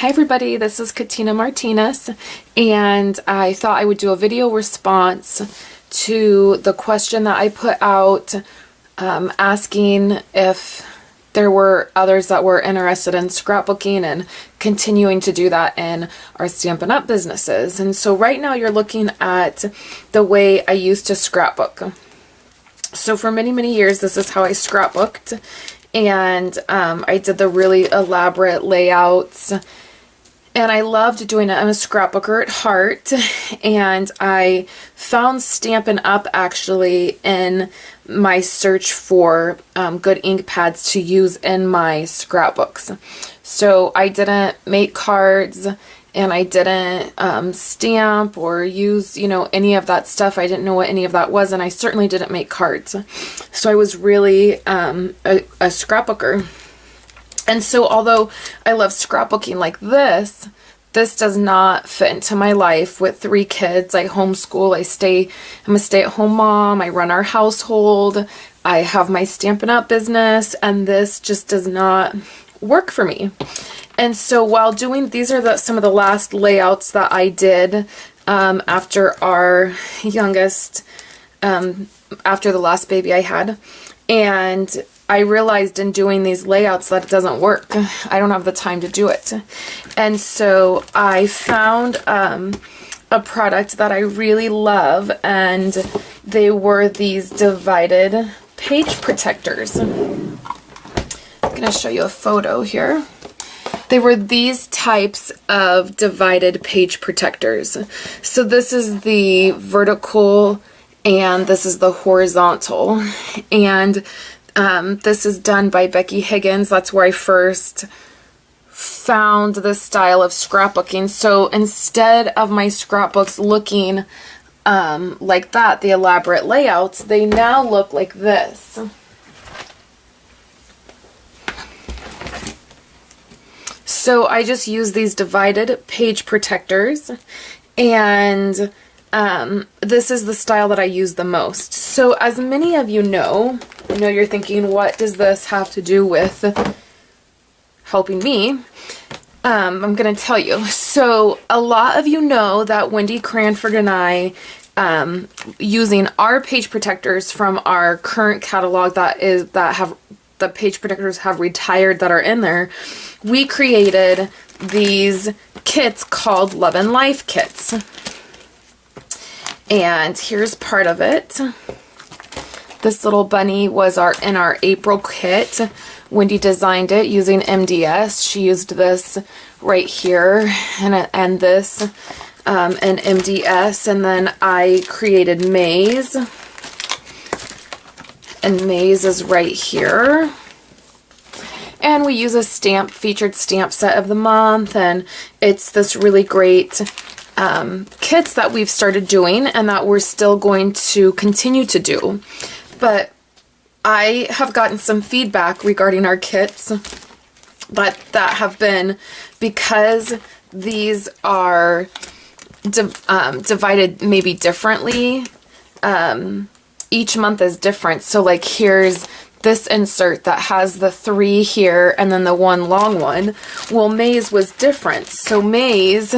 Hi everybody, this is Katina Martinez, and I thought I would do a video response to the question that I put out asking if there were others that were interested in scrapbooking and continuing to do that in our Stampin' Up! Businesses. And so right now you're looking at the way I used to scrapbook. So for many, many years, this is how I scrapbooked, and I did the really elaborate layouts. And I loved doing it. I'm a scrapbooker at heart, and I found Stampin' Up! Actually in my search for good ink pads to use in my scrapbooks. So I didn't make cards, and I didn't stamp or use, any of that stuff. I didn't know what any of that was, and I certainly didn't make cards. So I was really a scrapbooker. And so although I love scrapbooking like this does not fit into my life with 3 kids. I homeschool, I'm a stay-at-home mom, I run our household, I have my Stampin' Up! Business, and this just does not work for me. And so while doing, these are some of the last layouts that I did after our youngest, after the last baby I had. And I realized in doing these layouts that it doesn't work. I don't have the time to do it. And so I found a product that I really love, and they were these divided page protectors. I'm going to show you a photo here. They were these types of divided page protectors. So this is the vertical and this is the horizontal. And this is done by Becky Higgins. That's where I first found this style of scrapbooking. So instead of my scrapbooks looking like that, the elaborate layouts, they now look like this. So I just use these divided page protectors, and this is the style that I use the most. So as many of you know, I know you're thinking, what does this have to do with helping me? I'm going to tell you. So a lot of you know that Wendy Cranford and I, using our page protectors from our current catalog the page protectors have retired that are in there, we created these kits called Love and Life kits. And here's part of it. This little bunny was in our April kit. Wendy designed it using MDS. She used this right here and this in MDS. And then I created May's. And May's is right here. And we use a featured stamp set of the month. And it's this really great kits that we've started doing and that we're still going to continue to do. But I have gotten some feedback regarding our kits that have been, because these are divided maybe differently, each month is different. So like here's this insert that has the 3 here and then the 1 long one. Well, May's was different. So May's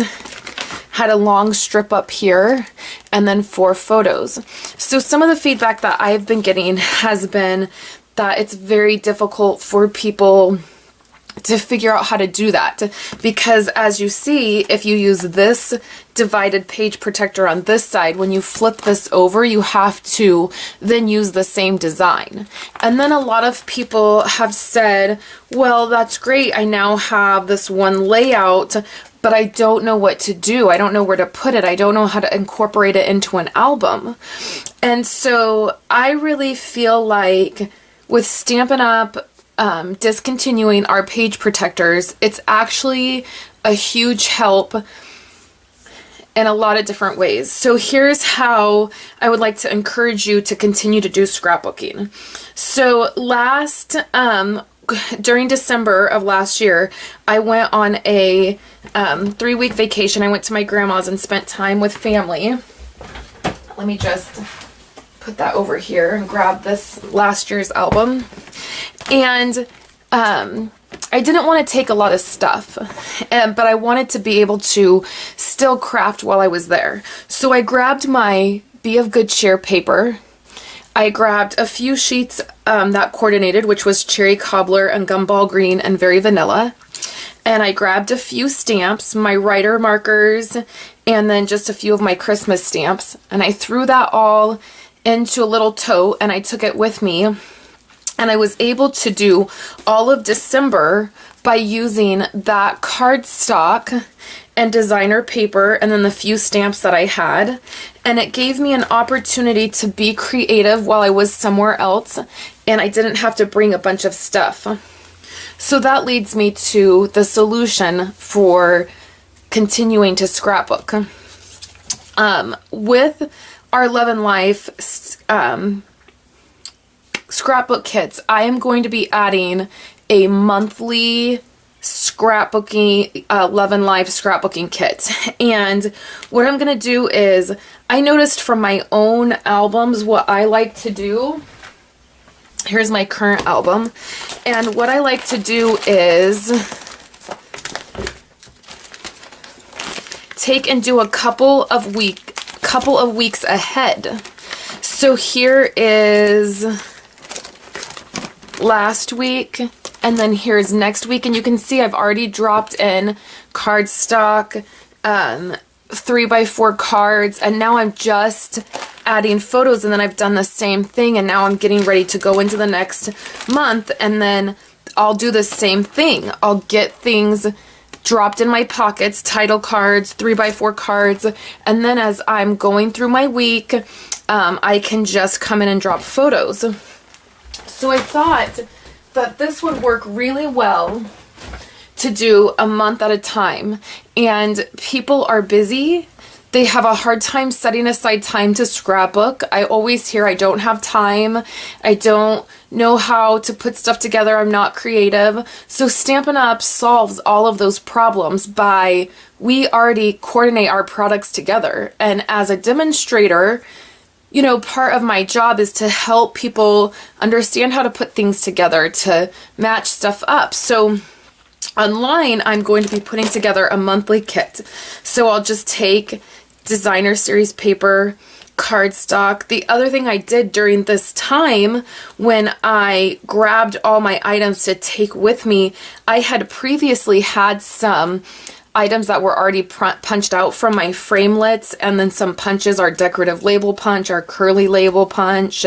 had a long strip up here and then 4 photos. So some of the feedback that I've been getting has been that it's very difficult for people to figure out how to do that, because as you see, if you use this divided page protector on this side, when you flip this over, you have to then use the same design. And then a lot of people have said, well, that's great, I now have this one layout, but I don't know what to do. I don't know where to put it. I don't know how to incorporate it into an album. And so I really feel like with Stampin' Up! Discontinuing our page protectors, it's actually a huge help in a lot of different ways. So here's how I would like to encourage you to continue to do scrapbooking. So during December of last year, I went on a 3-week vacation. I went to my grandma's and spent time with family. Let me just put that over here and grab this last year's album. And I didn't want to take a lot of stuff, but I wanted to be able to still craft while I was there. So I grabbed my Be of Good Cheer paper. I grabbed a few sheets that coordinated, which was cherry cobbler and gumball green and very vanilla. And I grabbed a few stamps, my writer markers, and then just a few of my Christmas stamps. And I threw that all into a little tote and I took it with me. And I was able to do all of December by using that cardstock and designer paper and then the few stamps that I had. And it gave me an opportunity to be creative while I was somewhere else and I didn't have to bring a bunch of stuff. So that leads me to the solution for continuing to scrapbook. With our Love and Life scrapbook kits, I am going to be adding a monthly scrapbooking, Love and Life scrapbooking kit. And what I'm going to do is, I noticed from my own albums what I like to do. Here's my current album. And what I like to do is take and do a couple of weeks ahead. So here is last week, and then here's next week, and you can see I've already dropped in cardstock, 3x4 cards, and now I'm just adding photos, and then I've done the same thing, and now I'm getting ready to go into the next month, and then I'll do the same thing. I'll get things dropped in my pockets, title cards, 3x4 cards, and then as I'm going through my week, I can just come in and drop photos. So I thought that this would work really well to do a month at a time. And people are busy. They have a hard time setting aside time to scrapbook. I always hear I don't have time. I don't know how to put stuff together. I'm not creative. So Stampin' Up! Solves all of those problems by we already coordinate our products together. And as a demonstrator, you know, part of my job is to help people understand how to put things together, to match stuff up. So online, I'm going to be putting together a monthly kit. So I'll just take designer series paper, cardstock. The other thing I did during this time when I grabbed all my items to take with me, I had previously had some items that were already punched out from my framelits, and then some punches, our decorative label punch, our curly label punch.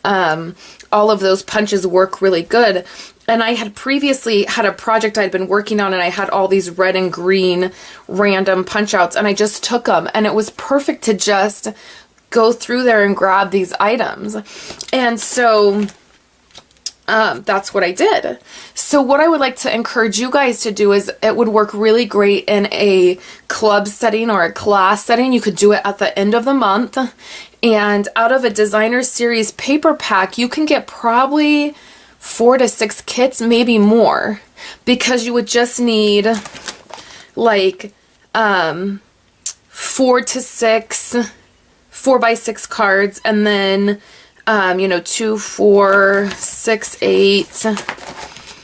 All of those punches work really good. And I had previously had a project I'd been working on, and I had all these red and green random punch outs, and I just took them, and it was perfect to just go through there and grab these items. And so that's what I did. So what I would like to encourage you guys to do is, it would work really great in a club setting or a class setting. You could do it at the end of the month, and out of a designer series paper pack, you can get probably 4 to 6 kits, maybe more, because you would just need like 4 to 6 4x6 cards, and then you know, 2, 4, 6, 8,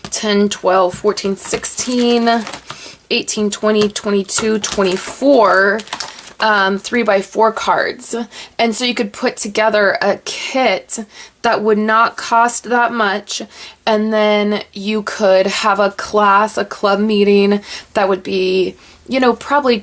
10, 12, 14, 16, 18, 20, 22, 24 3x4 cards. And so you could put together a kit that would not cost that much, and then you could have a class, a club meeting that would be, you know, probably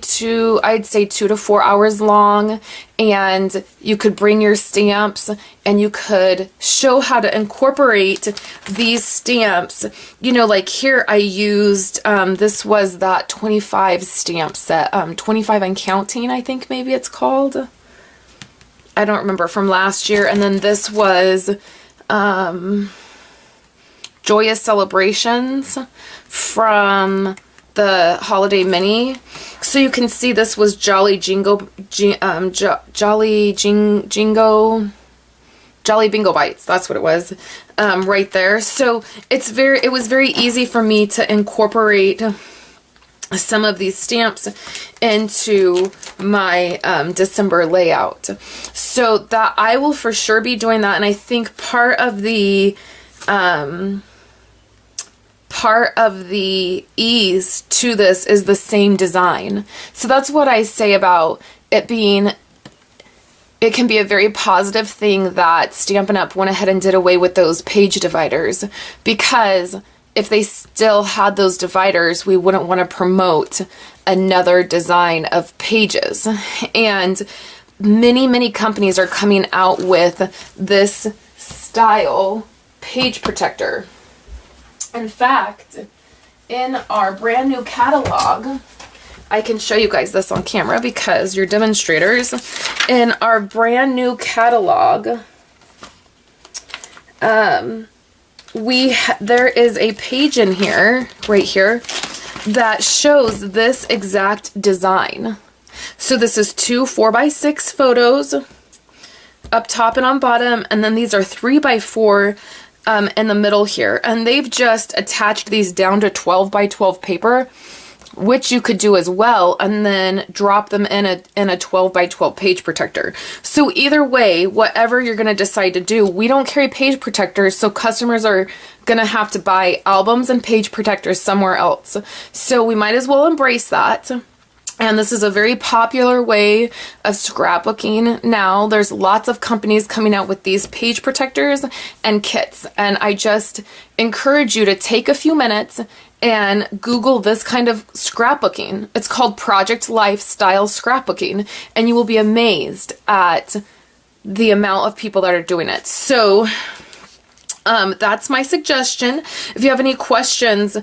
I'd say 2 to 4 hours long, and you could bring your stamps and you could show how to incorporate these stamps. You know, like here I used, this was that 25 stamp set, 25 and Counting, I think maybe it's called. I don't remember, from last year. And then this was Joyous Celebrations from the Holiday Mini. So you can see this was Jolly Bingo Bites. That's what it was, right there. So it was very easy for me to incorporate some of these stamps into my December layout. So that I will for sure be doing that. And I think part of the part of the ease to this is the same design. So that's what I say about it being, it can be a very positive thing that Stampin' Up! Went ahead and did away with those page dividers, because if they still had those dividers, we wouldn't want to promote another design of pages. And many companies are coming out with this style page protector. In fact, in our brand new catalog, I can show you guys this on camera because you're demonstrators. In our brand new catalog, there is a page in here, right here, that shows this exact design. So this is 2 4x6 photos up top and on bottom, and then these are 3x4 in the middle here. And they've just attached these down to 12x12 paper, which you could do as well, and then drop them in a 12x12 page protector. So either way, whatever you're going to decide to do, we don't carry page protectors, so customers are going to have to buy albums and page protectors somewhere else. So we might as well embrace that. And this is a very popular way of scrapbooking now. There's lots of companies coming out with these page protectors and kits. And I just encourage you to take a few minutes and Google this kind of scrapbooking. It's called Project Lifestyle Scrapbooking, and you will be amazed at the amount of people that are doing it. So that's my suggestion. If you have any questions,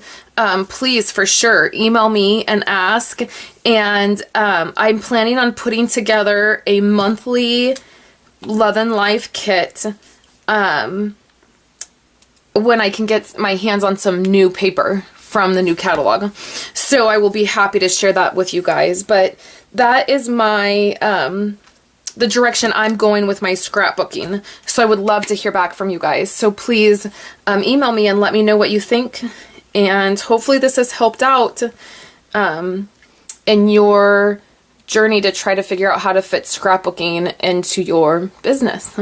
please, for sure, email me and ask. And I'm planning on putting together a monthly Love and Life kit when I can get my hands on some new paper from the new catalog. So I will be happy to share that with you guys. But that is my the direction I'm going with my scrapbooking. So I would love to hear back from you guys. So please email me and let me know what you think. And hopefully this has helped out in your journey to try to figure out how to fit scrapbooking into your business.